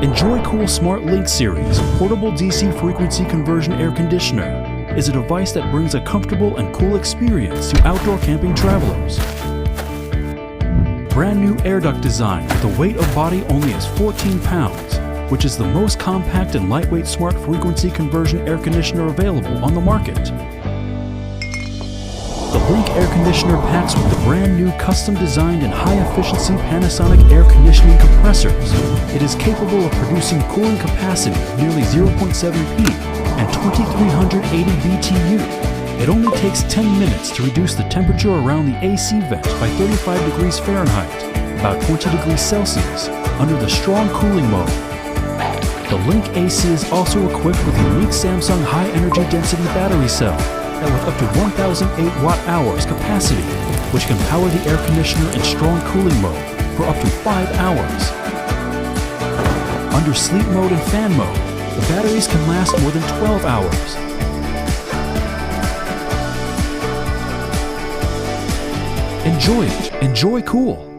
EnjoyCool Smart Link Series Portable DC Frequency Conversion Air Conditioner is a device that brings a comfortable and cool experience to outdoor camping travelers. Brand new air duct design with a weight of body only as 14 pounds, which is the most compact and lightweight smart frequency conversion air conditioner available on the market. The Link air conditioner packs with the brand new custom designed and high efficiency Panasonic air conditioning compressors. It is capable of producing cooling capacity of nearly 0.7 P and 2380 BTU. It only takes 10 minutes to reduce the temperature around the AC vent by 35 degrees Fahrenheit, about 20 degrees Celsius, under the strong cooling mode. The Link AC is also equipped with a unique Samsung high energy density battery cell that with up to 1008 watt-hours capacity, which can power the air conditioner in strong cooling mode for up to 5 hours. Under sleep mode and fan mode, the batteries can last more than 12 hours. Enjoy it. EnjoyCool.